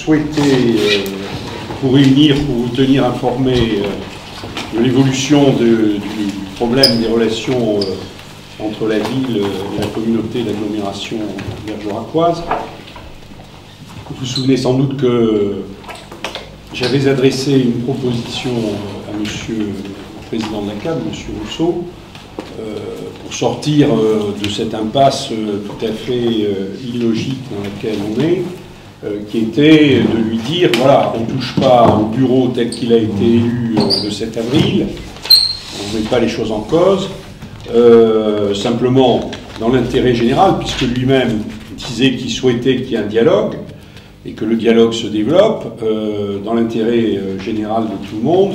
souhaité vous réunir pour vous tenir informé de l'évolution du problème des relations entre la ville et la communauté d'agglomération bergeracoise. Vous vous souvenez sans doute que j'avais adressé une proposition à monsieur le président de la CAB, monsieur Rousseau, pour sortir de cette impasse tout à fait illogique dans laquelle on est, qui était de lui dire, voilà, on ne touche pas au bureau tel qu'il a été élu le 7 avril, on ne met pas les choses en cause, simplement dans l'intérêt général, puisque lui-même disait qu'il souhaitait qu'il y ait un dialogue, et que le dialogue se développe, dans l'intérêt général de tout le monde,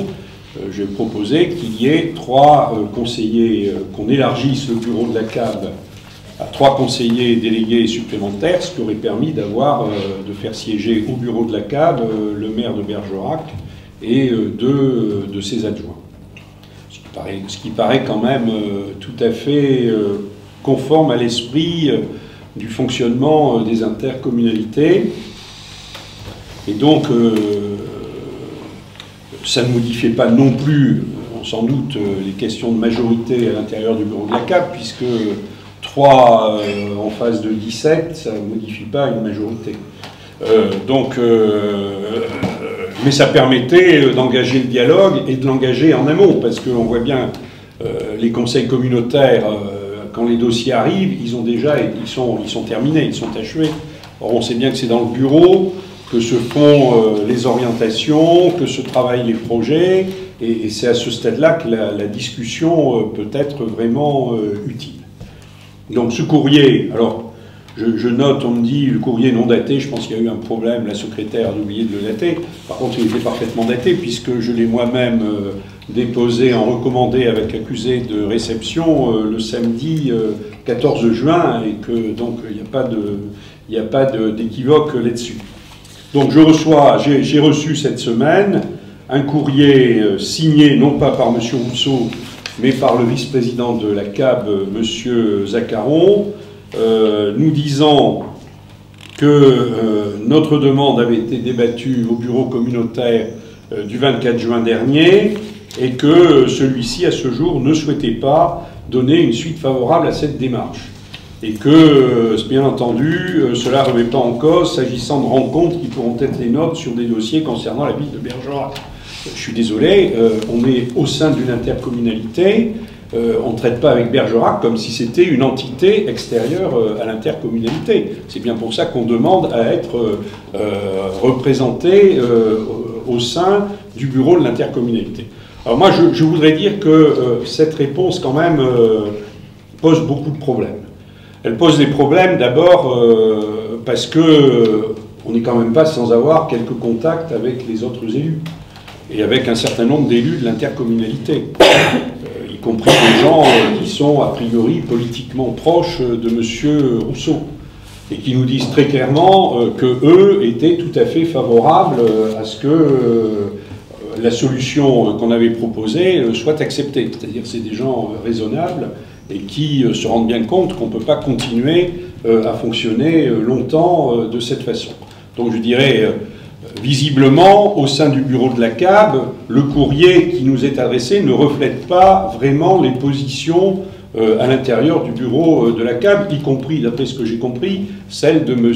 j'ai proposé qu'il y ait 3 conseillers, qu'on élargisse le bureau de la CAB à 3 conseillers délégués supplémentaires, ce qui aurait permis de faire siéger au bureau de la CAB le maire de Bergerac et 2 de ses adjoints. Ce qui paraît quand même tout à fait conforme à l'esprit du fonctionnement des intercommunalités. Et donc, ça ne modifiait pas non plus, sans doute, les questions de majorité à l'intérieur du bureau de la CAB, puisque 3 en face de 17, ça ne modifie pas une majorité. Mais ça permettait d'engager le dialogue et de l'engager en amont, parce qu'on voit bien les conseils communautaires, quand les dossiers arrivent, ils sont terminés, ils sont achevés. Or, on sait bien que c'est dans le bureau que se font les orientations, que se travaillent les projets, et c'est à ce stade-là que la discussion peut être vraiment utile. Donc ce courrier, alors je note, on me dit le courrier non daté, je pense qu'il y a eu un problème, la secrétaire a oublié de le dater. Par contre, il était parfaitement daté, puisque je l'ai moi-même déposé en recommandé avec accusé de réception le samedi 14 juin, et que donc il n'y a pas d'équivoque là-dessus. Donc j'ai reçu cette semaine un courrier signé non pas par M. Rousseau, mais par le vice-président de la CAB, M. Zaccaron, nous disant que notre demande avait été débattue au bureau communautaire du 24 juin dernier et que celui-ci, à ce jour, ne souhaitait pas donner une suite favorable à cette démarche. Et que, bien entendu, cela ne remet pas en cause s'agissant de rencontres qui pourront être les nôtres sur des dossiers concernant la ville de Bergerac. Je suis désolé, on est au sein d'une intercommunalité, on ne traite pas avec Bergerac comme si c'était une entité extérieure à l'intercommunalité. C'est bien pour ça qu'on demande à être représenté au sein du bureau de l'intercommunalité. Alors moi, je voudrais dire que cette réponse, quand même, pose beaucoup de problèmes. Elle pose des problèmes d'abord parce qu'on n'est quand même pas sans avoir quelques contacts avec les autres élus et avec un certain nombre d'élus de l'intercommunalité, y compris des gens qui sont a priori politiquement proches de M. Rousseau et qui nous disent très clairement qu'eux étaient tout à fait favorables à ce que la solution qu'on avait proposée soit acceptée. C'est-à-dire que c'est des gens raisonnables et qui se rendent bien compte qu'on ne peut pas continuer à fonctionner longtemps de cette façon. Donc je dirais, visiblement, au sein du bureau de la CAB, le courrier qui nous est adressé ne reflète pas vraiment les positions à l'intérieur du bureau de la CAB, y compris, d'après ce que j'ai compris, celle de M.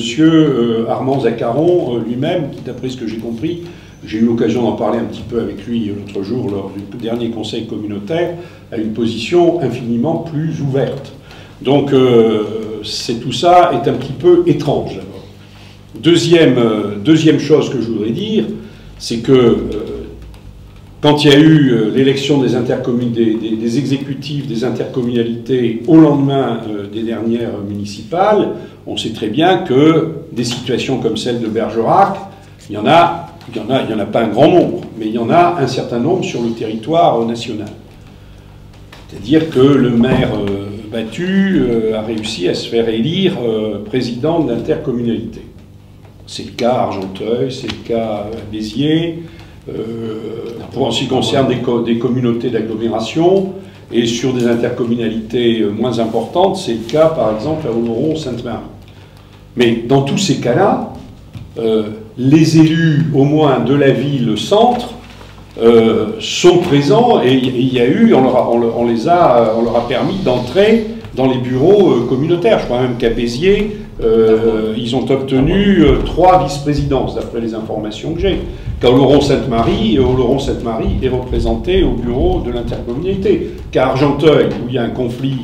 Armand Zaccaron lui-même, qui, d'après ce que j'ai compris, j'ai eu l'occasion d'en parler un petit peu avec lui l'autre jour lors du dernier conseil communautaire, a une position infiniment plus ouverte. Donc tout ça est un petit peu étrange. Deuxième chose que je voudrais dire, c'est que quand il y a eu l'élection des exécutifs des intercommunalités au lendemain des dernières municipales, on sait très bien que des situations comme celle de Bergerac, il y en a pas un grand nombre, mais il y en a un certain nombre sur le territoire national. C'est-à-dire que le maire battu a réussi à se faire élire président de l'intercommunalité. C'est le cas à Argenteuil, c'est le cas à Béziers, en ce qui concerne des communautés d'agglomération, et sur des intercommunalités moins importantes, c'est le cas par exemple à Oloron-Sainte-Marie. Mais dans tous ces cas-là, les élus, au moins de la ville-centre, sont présents et il y a eu, on leur a permis d'entrer dans les bureaux communautaires. Je crois même qu'à Béziers, ils ont obtenu 3 vice-présidences, d'après les informations que j'ai. Qu'à Oloron-Sainte-Marie est représenté au bureau de l'intercommunalité. Qu'à Argenteuil, où il y a un conflit,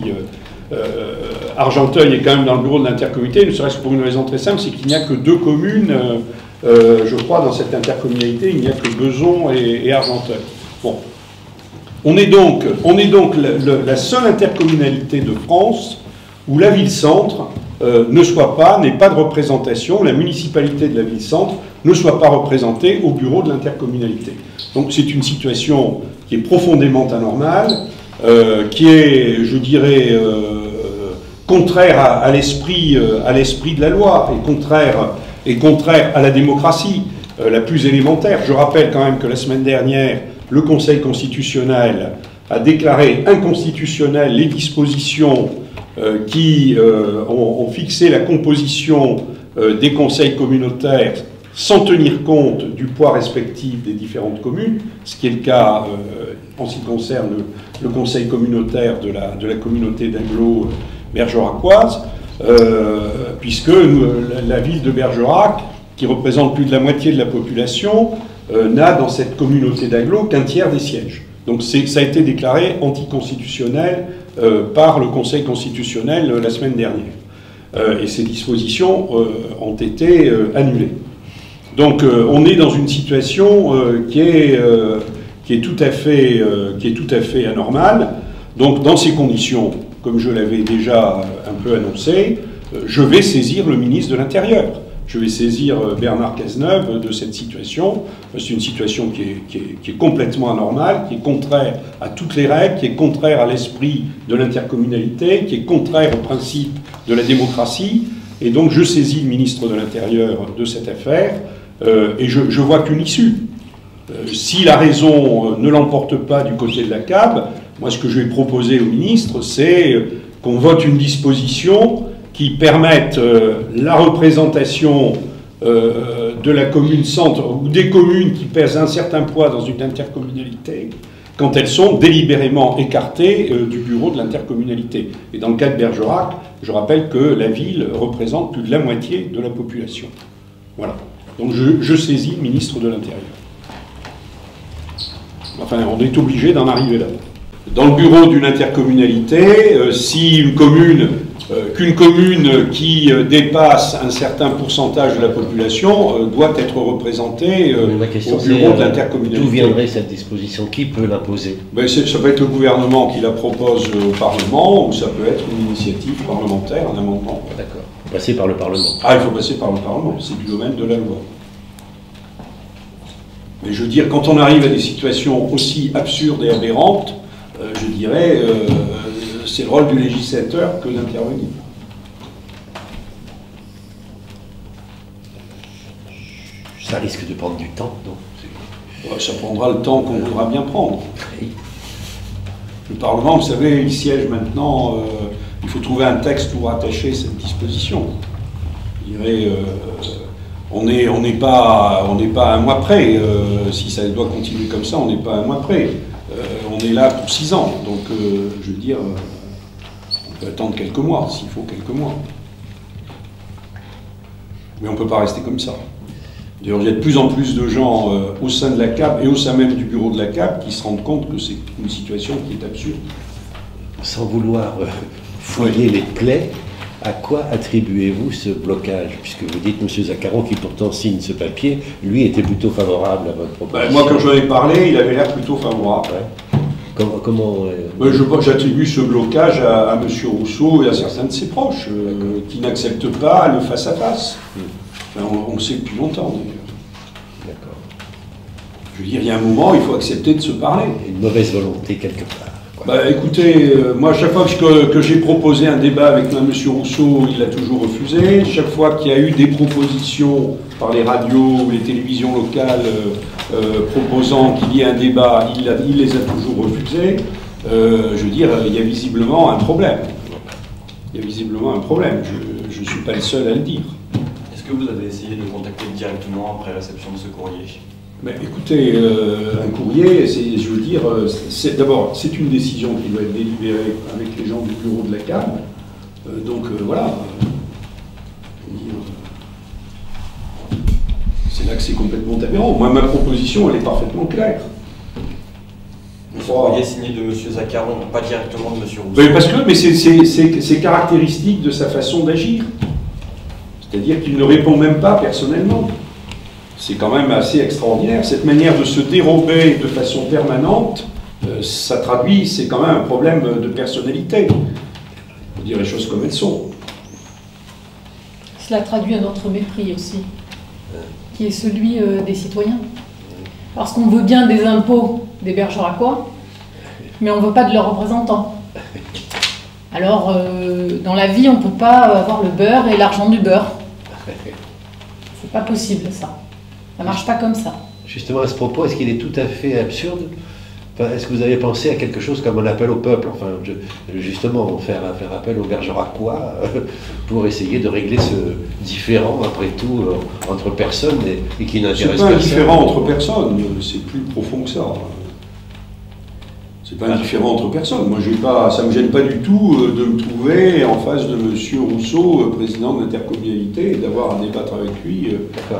Argenteuil est quand même dans le bureau de l'intercommunalité, ne serait-ce que pour une raison très simple, c'est qu'il n'y a que 2 communes, je crois, dans cette intercommunalité, il n'y a que Beson et Argenteuil. Bon. On est donc la seule intercommunalité de France où la ville-centre n'ait pas de représentation, la municipalité de la ville-centre ne soit pas représentée au bureau de l'intercommunalité. Donc c'est une situation qui est profondément anormale, qui est, je dirais, contraire à l'esprit de la loi et contraire à la démocratie la plus élémentaire. Je rappelle quand même que la semaine dernière, le Conseil constitutionnel a déclaré inconstitutionnelles les dispositions qui ont fixé la composition des conseils communautaires sans tenir compte du poids respectif des différentes communes, ce qui est le cas en ce qui concerne le conseil communautaire de la communauté d'Agglo bergeracoise, puisque la ville de Bergerac, qui représente plus de la moitié de la population, n'a dans cette communauté d'Agglo qu'un tiers des sièges. Donc ça a été déclaré anticonstitutionnel par le Conseil constitutionnel la semaine dernière. Et ces dispositions ont été annulées. Donc on est dans une situation qui est tout à fait anormale. Donc dans ces conditions, comme je l'avais déjà un peu annoncé, je vais saisir le ministre de l'Intérieur. Je vais saisir Bernard Cazeneuve de cette situation. C'est une situation qui est complètement anormale, qui est contraire à toutes les règles, qui est contraire à l'esprit de l'intercommunalité, qui est contraire au principe de la démocratie. Et donc je saisis le ministre de l'Intérieur de cette affaire et je vois qu'une issue. Si la raison ne l'emporte pas du côté de la CAB, moi ce que je vais proposer au ministre, c'est qu'on vote une disposition qui permettent la représentation de la commune centre ou des communes qui pèsent un certain poids dans une intercommunalité quand elles sont délibérément écartées du bureau de l'intercommunalité. Et dans le cas de Bergerac, je rappelle que la ville représente plus de la moitié de la population. Voilà. Donc je saisis le ministre de l'Intérieur. Enfin, on est obligé d'en arriver là. Dans le bureau d'une intercommunalité, si qu'une commune qui dépasse un certain pourcentage de la population doit être représentée au bureau de l'intercommunalité. D'où viendrait cette disposition? Qui peut l'imposer? Ça peut être le gouvernement qui la propose au Parlement, ou ça peut être une initiative parlementaire, un amendement. D'accord. Passer par le Parlement. Ah, il faut passer par le Parlement, c'est du domaine de la loi. Mais je veux dire, quand on arrive à des situations aussi absurdes et aberrantes, je dirais, c'est le rôle du législateur que d'intervenir. Ça risque de prendre du temps, donc. Ça prendra le temps qu'on voudra bien prendre. Oui. Le Parlement, vous savez, il siège maintenant, il faut trouver un texte pour attacher cette disposition. Je dirais, on n'est pas à un mois près. Si ça doit continuer comme ça, on n'est pas à un mois près. On est là pour 6 ans, donc je veux dire, on peut attendre quelques mois, s'il faut quelques mois. Mais on ne peut pas rester comme ça. D'ailleurs, il y a de plus en plus de gens au sein de la CAB et au sein même du bureau de la CAB qui se rendent compte que c'est une situation qui est absurde. Sans vouloir fouiller les plaies, à quoi attribuez-vous ce blocage? Puisque vous dites, M. Zaccaron, qui pourtant signe ce papier, lui était plutôt favorable à votre proposition. Moi, quand j'en ai parlé, il avait l'air plutôt favorable. Ouais. Comment j'attribue ce blocage à M. Rousseau et à certains de ses proches, qui n'acceptent pas le face-à-face. Enfin, on le sait depuis longtemps, d'ailleurs. D'accord. Je veux dire, il y a un moment, il faut accepter de se parler. Une mauvaise volonté, quelque part. Écoutez, moi, chaque fois que j'ai proposé un débat avec M. Rousseau, il l'a toujours refusé. Chaque fois qu'il y a eu des propositions par les radios ou les télévisions locales proposant qu'il y ait un débat, il les a toujours refusés. Je veux dire, il y a visiblement un problème. Il y a visiblement un problème. Je ne suis pas le seul à le dire. Est-ce Est-ce que vous avez essayé de le contacter directement après réception de ce courrier? Mais écoutez, un courrier, je veux dire, d'abord, c'est une décision qui doit être délibérée avec les gens du bureau de la CAM. Donc voilà. C'est là que c'est complètement aberrant. Moi, ma proposition, elle est parfaitement claire. Ce courrier signé de M. Zaccaron, pas directement de M. Rousseau. Mais c'est caractéristique de sa façon d'agir. C'est-à-dire qu'il ne répond même pas personnellement. C'est quand même assez extraordinaire. Cette manière de se dérober de façon permanente, ça traduit, c'est quand même un problème de personnalité. Il faut dire les choses comme elles sont. Cela traduit un autre mépris aussi, qui est celui des citoyens. Parce qu'on veut bien des impôts des Bergeracois, mais on ne veut pas de leurs représentants. Alors, dans la vie, on ne peut pas avoir le beurre et l'argent du beurre. C'est pas possible, ça. Ça ne marche pas comme ça. Justement, à ce propos, est-ce qu'il est tout à fait absurde? Enfin, est-ce que vous avez pensé à quelque chose comme un appel au peuple? Enfin, justement, faire appel aux Bergeracois pour essayer de régler ce différend, après tout, entre personnes et qui n'intéresse personne. C'est pas un différend entre personnes, c'est plus profond que ça. C'est pas un différent entre personnes. Moi, ça ne me gêne pas du tout de me trouver en face de M. Rousseau, président de l'intercommunalité, et d'avoir à débattre avec lui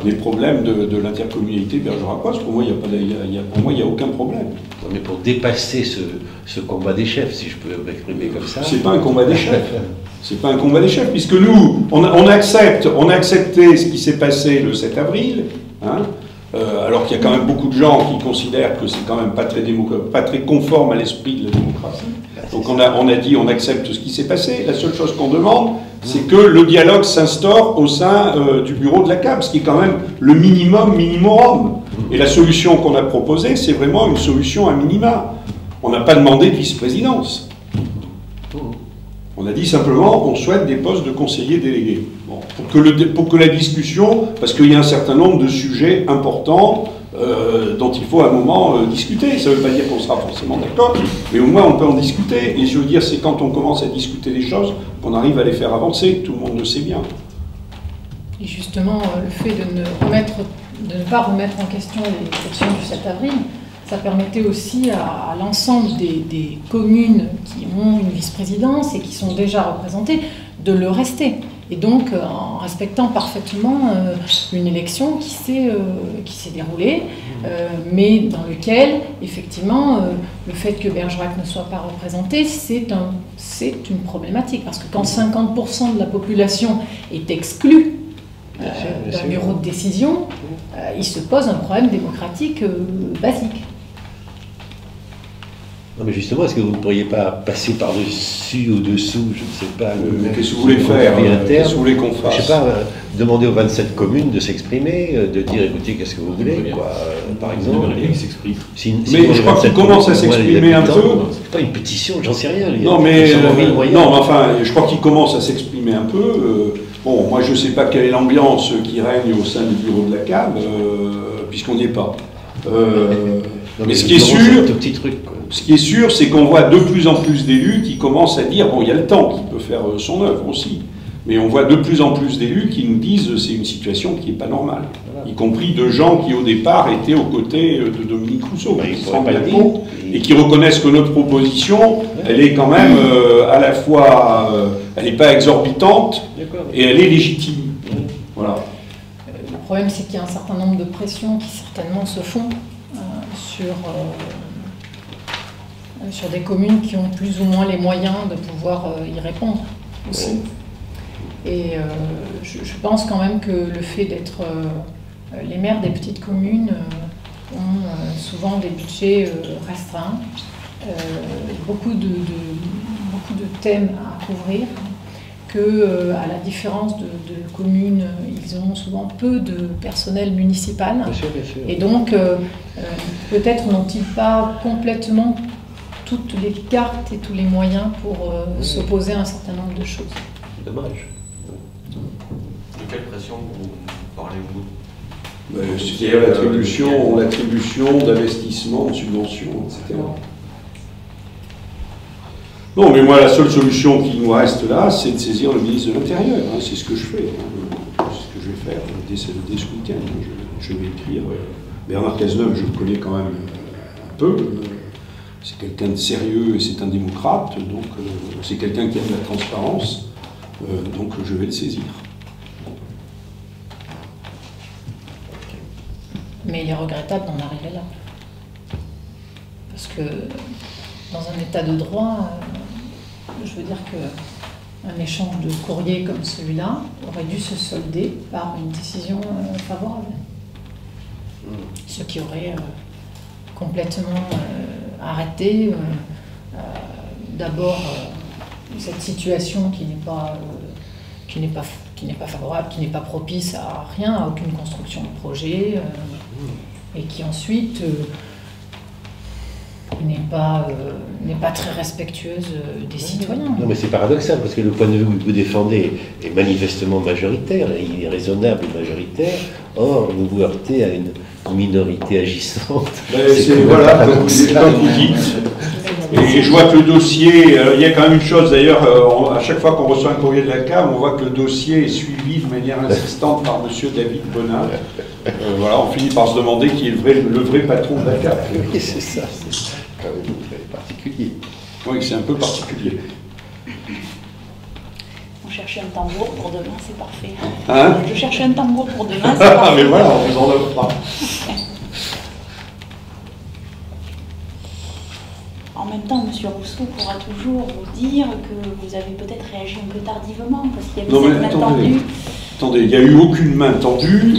des problèmes de l'intercommunalité bergeracoise. Pour moi, il n'y a aucun problème. Non, mais pour dépasser ce combat des chefs, si je peux m'exprimer comme ça... C'est pas un combat des chefs. C'est pas un combat des chefs, puisque nous, on a accepté ce qui s'est passé le 7 avril, hein, alors qu'il y a quand même beaucoup de gens qui considèrent que c'est quand même pas très conforme à l'esprit de la démocratie. Donc on a dit on accepte ce qui s'est passé. La seule chose qu'on demande, c'est que le dialogue s'instaure au sein du bureau de la CAB, ce qui est quand même le minimum. Et la solution qu'on a proposée, c'est vraiment une solution à minima. On n'a pas demandé de vice-présidence. On a dit simplement, on souhaite des postes de conseillers délégués. Bon, pour que la discussion, parce qu'il y a un certain nombre de sujets importants dont il faut à un moment discuter. Ça ne veut pas dire qu'on sera forcément d'accord, mais au moins on peut en discuter. Et je veux dire, c'est quand on commence à discuter des choses qu'on arrive à les faire avancer. Tout le monde le sait bien. Et justement, le fait de ne pas remettre en question les élections du 7 avril, ça permettait aussi à l'ensemble des communes qui ont une vice-présidence et qui sont déjà représentées de le rester. Et donc, en respectant parfaitement une élection qui s'est déroulée, mais dans lequel, effectivement, le fait que Bergerac ne soit pas représenté, c'est une problématique. Parce que quand 50% de la population est exclue d'un bureau de décision, il se pose un problème démocratique basique. Non mais justement, est-ce que vous ne pourriez pas passer par-dessus ou dessous, je ne sais pas, qu'est-ce que vous voulez faire? Qu'est-ce que vous voulez qu'on fasse? Je ne sais pas, demander aux 27 communes de s'exprimer, de dire écoutez, qu'est-ce que vous voulez, quoi, par exemple. Mais je crois qu'ils commencent à s'exprimer un peu. C'est pas une pétition, j'en sais rien. Non mais enfin, je crois qu'ils commencent à s'exprimer un peu. Bon, moi je ne sais pas quelle est l'ambiance qui règne au sein du bureau de la CAB, puisqu'on n'y est pas. Mais ce qui est sûr, c'est qu'on voit de plus en plus d'élus qui commencent à dire, bon, il y a le temps qui peut faire son œuvre aussi, mais on voit de plus en plus d'élus qui nous disent c'est une situation qui n'est pas normale, voilà. Y compris de gens qui au départ étaient aux côtés de Dominique Rousseau, qui se rendent bien compte et qui reconnaissent que notre proposition, elle est quand même à la fois, elle n'est pas exorbitante et elle est légitime. Voilà. Le problème, c'est qu'il y a un certain nombre de pressions qui certainement se font sur des communes qui ont plus ou moins les moyens de pouvoir y répondre aussi. Et je pense quand même que le fait d'être les maires des petites communes ont souvent des budgets restreints, beaucoup de thèmes à couvrir, que à la différence de communes, ils ont souvent peu de personnel municipal. Bien sûr, bien sûr. Et donc, peut-être n'ont-ils pas complètement toutes les cartes et tous les moyens pour s'opposer à un certain nombre de choses. Dommage. De quelle pression parlez-vous? C'est-à-dire l'attribution d'investissements, de subventions, etc. Non, mais moi, la seule solution qui nous reste là, c'est de saisir le ministre de l'Intérieur. Hein, c'est ce que je fais. je vais faire dès ce week-end. Je vais écrire. Bernard Cazeneuve, je le connais quand même un peu. C'est quelqu'un de sérieux et c'est un démocrate, donc c'est quelqu'un qui aime la transparence, donc je vais le saisir. Mais il est regrettable d'en arriver là. Parce que dans un état de droit, je veux dire qu'un échange de courrier comme celui-là aurait dû se solder par une décision favorable. Ce qui aurait complètement arrêté d'abord cette situation qui n'est pas favorable, qui n'est pas propice à rien, à aucune construction de projet, et qui ensuite n'est pas très respectueuse des citoyens. Non, mais c'est paradoxal, parce que le point de vue que vous défendez est manifestement majoritaire, et il est raisonnable et majoritaire. Or, vous vous heurtez à une minorité agissante. Voilà, comme vous dites. Et je vois que le dossier, il y a quand même une chose d'ailleurs, à chaque fois qu'on reçoit un courrier de la CAM, on voit que le dossier est suivi de manière insistante par M. David Bonin. Voilà, on finit par se demander qui est le vrai patron de la CAM. Oui, c'est ça, c'est quand même très particulier. Oui, c'est un peu particulier. On cherchait un tambour pour demain, c'est parfait. Hein? Je cherchais un tambour pour demain, c'est parfait. Mais voilà, on vous en offre pas. En même temps, M. Rousseau pourra toujours vous dire que vous avez peut-être réagi un peu tardivement, parce qu'il y avait cette main tendue. Attendez, il n'y a eu aucune main tendue.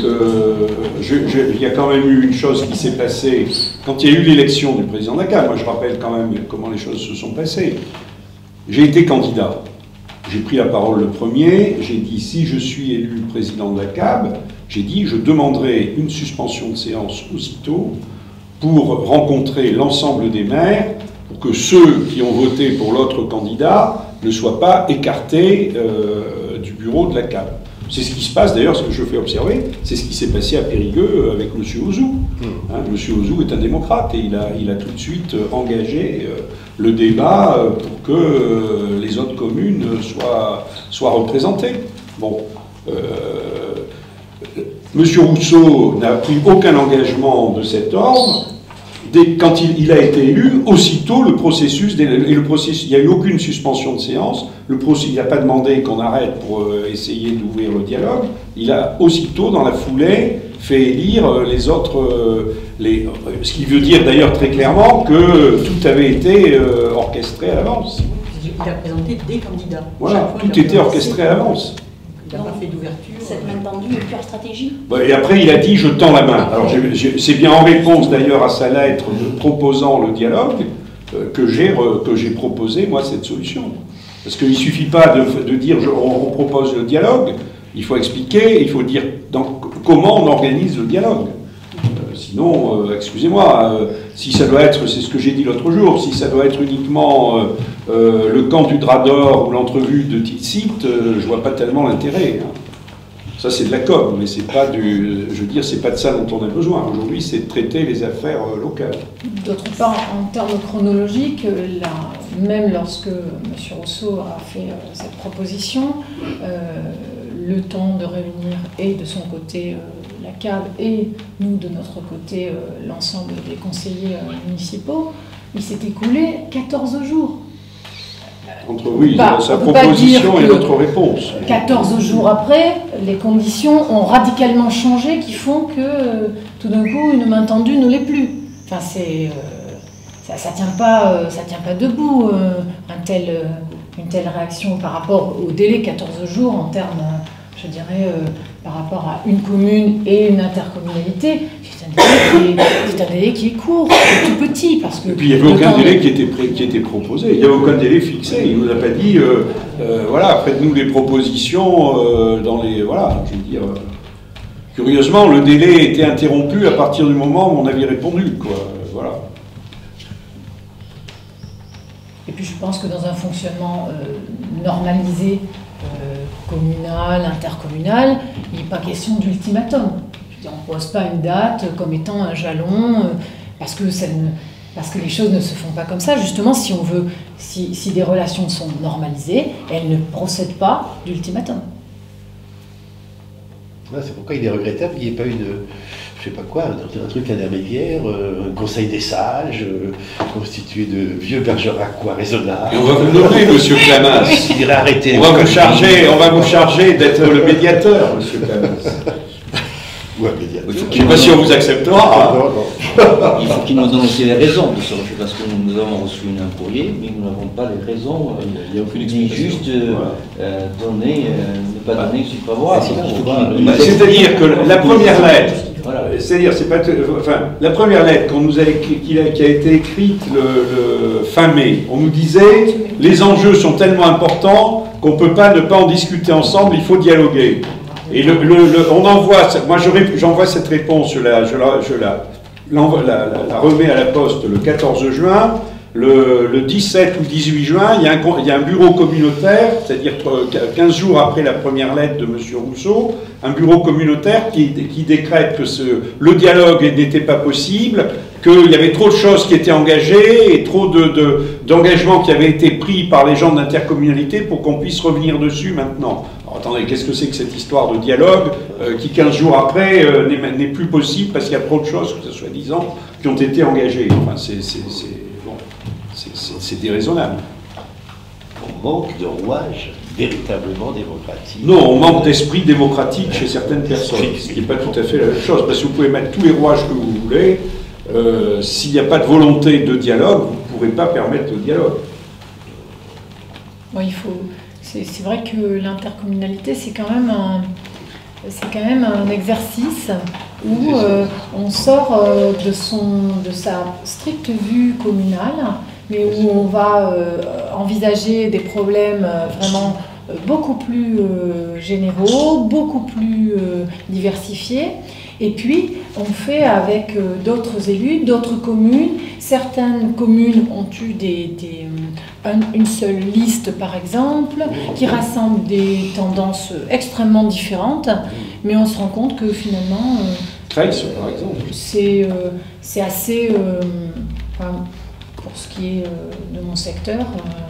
Il y a quand même eu une chose qui s'est passée quand il y a eu l'élection du président de la CAM. Moi, je rappelle quand même comment les choses se sont passées. J'ai été candidat. J'ai pris la parole le premier. J'ai dit, si je suis élu président de la CAB, j'ai dit, je demanderai une suspension de séance aussitôt pour rencontrer l'ensemble des maires, pour que ceux qui ont voté pour l'autre candidat ne soient pas écartés du bureau de la CAB. C'est ce qui se passe, d'ailleurs, ce que je fais observer, c'est ce qui s'est passé à Périgueux avec M. Ouzou. M. Ouzou est un démocrate et il a tout de suite engagé le débat pour que les autres communes soient représentées. Bon, M. Rousseau n'a pris aucun engagement de cet ordre. Quand il a été élu, aussitôt le processus, il n'y a eu aucune suspension de séance, il n'a pas demandé qu'on arrête pour essayer d'ouvrir le dialogue, il a aussitôt, dans la foulée, fait élire les autres, ce qui veut dire d'ailleurs très clairement que tout avait été orchestré à l'avance. Il a présenté des candidats. Voilà, tout était orchestré à l'avance. Il n'a pas fait d'ouverture. Cette main tendue est pure stratégie. Et après, il a dit « je tends la main ». Alors, c'est bien en réponse d'ailleurs à sa lettre proposant le dialogue que j'ai proposé, moi, cette solution. Parce qu'il ne suffit pas de dire « on propose le dialogue », il faut expliquer, il faut dire comment on organise le dialogue. Sinon, excusez-moi, si ça doit être, c'est ce que j'ai dit l'autre jour, si ça doit être uniquement le camp du drap d'or ou l'entrevue de Tilsit, je vois pas tellement l'intérêt. Hein. Ça, c'est de la com, mais c'est pas c'est pas de ça dont on a besoin. Aujourd'hui, c'est de traiter les affaires locales. D'autre part, en termes chronologiques, même lorsque M. Rousseau a fait cette proposition, le temps de réunir et de son côté la CAB et nous de notre côté l'ensemble des conseillers municipaux, il s'est écoulé 14 jours. Entre sa proposition et notre réponse. 14 jours après, les conditions ont radicalement changé qui font que tout d'un coup une main tendue ne l'est plus. Enfin, ça tient pas debout une telle réaction par rapport au délai 14 jours en termes, je dirais, par rapport à une commune et une intercommunalité. C'est un délai qui est court, qui est tout petit. Parce que et puis il n'y avait aucun délai qui était proposé, il n'y avait aucun délai fixé. Il ne nous a pas dit, voilà, faites-nous des propositions dans les... Voilà, je veux dire... curieusement, le délai était interrompu à partir du moment où on avait répondu, quoi. Voilà. Et puis je pense que dans un fonctionnement normalisé, communal, intercommunal, il n'est pas question d'ultimatum. On ne pose pas une date comme étant un jalon, parce que les choses ne se font pas comme ça. Justement, si des relations sont normalisées, elles ne procèdent pas d'ultimatum. C'est pourquoi il est regrettable qu'il n'y ait pas eu de, je sais pas quoi, un truc intermédiaire, un conseil des sages, constitué de vieux bergeracois raisonnables. Et on va vous nommer, monsieur Clamas. Il irait arrêter. On va vous charger d'être le médiateur, monsieur Clamas. Ou un médiateur. Je ne sais pas si on vous acceptera. Non. Il faut qu'il nous donne aussi les raisons de ce refus, parce que nous avons reçu un courrier, mais nous n'avons pas les raisons. Il n'y a aucune ni explication. juste donner, ne pas donner une suite favorable. C'est-à-dire que la première lettre, Voilà. c'est-à-dire, c'est pas, enfin, la première lettre qui a été écrite le fin mai, on nous disait les enjeux sont tellement importants qu'on ne peut pas ne pas en discuter ensemble, il faut dialoguer. Et on envoie, moi j'envoie cette réponse, je la remets à la poste le 14 juin. Le 17 ou 18 juin, il y a un bureau communautaire, c'est-à-dire 15 jours après la première lettre de M. Rousseau, un bureau communautaire qui décrète que le dialogue n'était pas possible, qu'il y avait trop de choses qui étaient engagées et trop d'engagements qui avaient été pris par les gens de l'intercommunalité pour qu'on puisse revenir dessus maintenant. Alors attendez, qu'est-ce que c'est que cette histoire de dialogue qui 15 jours après n'est plus possible parce qu'il y a trop de choses, soi-disant, qui ont été engagées. Enfin, c'est déraisonnable. On manque de rouage véritablement démocratique. Non, on manque d'esprit démocratique chez certaines personnes, ce qui n'est pas tout à fait la même chose, parce que vous pouvez mettre tous les rouages que vous voulez, s'il n'y a pas de volonté de dialogue, vous ne pourrez pas permettre le dialogue. Bon, c'est vrai que l'intercommunalité, c'est quand même un exercice où on sort de sa stricte vue communale, mais où on va envisager des problèmes vraiment beaucoup plus généraux, beaucoup plus diversifiés. Et puis, on fait avec d'autres élus, d'autres communes. Certaines communes ont eu une seule liste, par exemple, qui rassemble des tendances extrêmement différentes. Mais on se rend compte que finalement, Creil, par exemple. C'est assez... pour ce qui est de mon secteur,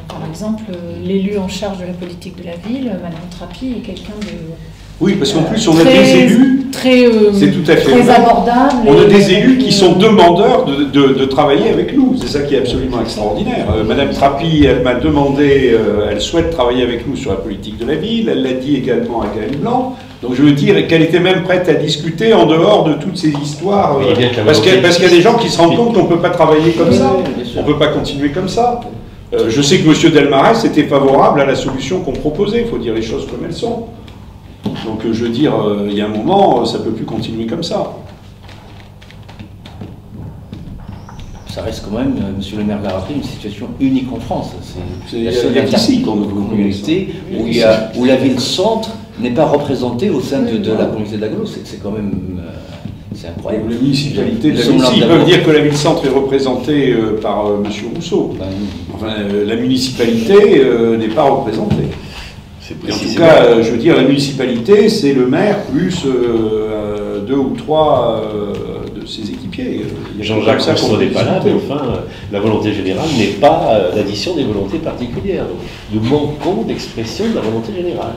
par exemple, l'élu en charge de la politique de la ville, Madame Trappi, est quelqu'un de... Oui, parce qu'en plus, on a des élus, c'est tout à fait très vrai. abordable. On a des élus qui sont demandeurs de travailler avec nous. C'est ça qui est absolument extraordinaire. Madame Trappi, elle m'a demandé, elle souhaite travailler avec nous sur la politique de la ville. Elle l'a dit également à Gaël Blanc. Donc je veux dire qu'elle était même prête à discuter en dehors de toutes ces histoires. Parce qu'il y a des gens qui se rendent compte qu'on ne peut pas travailler comme ça. On ne peut pas continuer comme ça. Je sais que M. Delmarès était favorable à la solution qu'on proposait. Il faut dire les choses comme elles sont. Donc je veux dire, il y a un moment, ça ne peut plus continuer comme ça. Ça reste quand même, monsieur le maire l'a rappelé, une situation unique en France. C'est la Il seule y a qu'ici qu'on ne communauté où la ville-centre n'est pas représentée au sein de la communauté d'Aglo. C'est quand même... c'est incroyable. La municipalité de la ville, ils peuvent dire que la ville-centre est représentée par M. Rousseau. Enfin, la municipalité n'est pas représentée. Et en tout cas, je veux dire, la municipalité, c'est le maire plus 2 ou 3 de ses équipiers. Jean-Jacques Rousseau n'est pas là, mais enfin, la volonté générale n'est pas l'addition des volontés particulières. Donc, nous manquons d'expression de la volonté générale.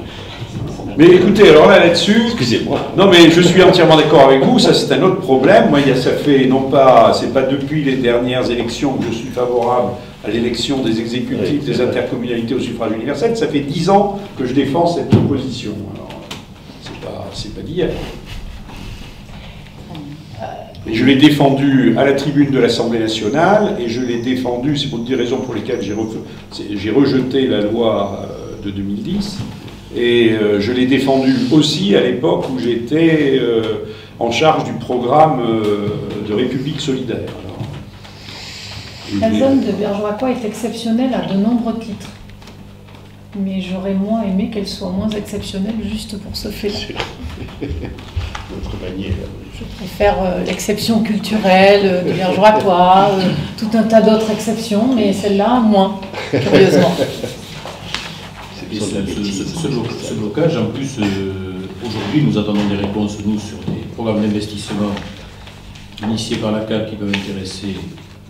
Mais écoutez, alors là-dessus... Excusez-moi. Non, mais je suis entièrement d'accord avec vous, ça c'est un autre problème. Moi, ça fait, non pas, c'est pas depuis les dernières élections que je suis favorable à l'élection des exécutifs des intercommunalités au suffrage universel, ça fait 10 ans que je défends cette position. Alors, c'est pas d'hier. Et je l'ai défendu à la tribune de l'Assemblée nationale, et je l'ai défendu, c'est pour des raisons pour lesquelles j'ai rejeté la loi de 2010, et je l'ai défendu aussi à l'époque où j'étais en charge du programme de République solidaire. La zone de Bergeracois est exceptionnelle à de nombreux titres. Mais j'aurais moins aimé qu'elle soit moins exceptionnelle juste pour ce fait-là. Notre manière. Je préfère l'exception culturelle de Bergeracois, tout un tas d'autres exceptions, mais celle-là, moins, curieusement. Et ce blocage, en plus, aujourd'hui, nous attendons des réponses, nous, sur des programmes d'investissement initiés par la CAP qui peuvent intéresser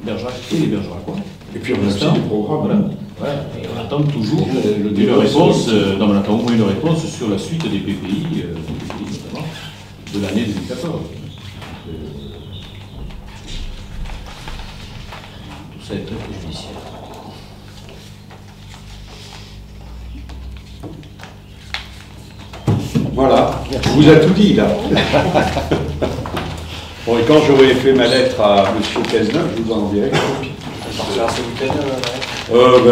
Bergerac et les Bergeracois. Et puis on a aussi des programmes. Voilà. Et on attend toujours une réponse, on attend au moins une réponse sur la suite des PPI notamment. de l'année 2014. Tout ça est très préjudiciel. Voilà, on vous a tout dit là. Bon, et quand j'aurai fait ma lettre à M. Cazeneuve, je vous en enverrai une copie. Elle partira ce week-end,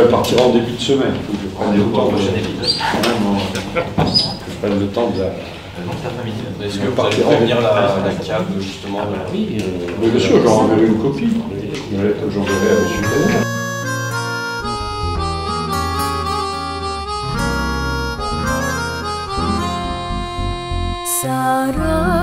Elle partira en début de semaine. Il faut que je prenne le temps. Je prenne le temps de la. Est-ce que vous allez prévenir la CAB justement Oui, Mais bien sûr, j'en enverrai une copie. Une lettre que j'enverrai à M. Cazeneuve. Sarah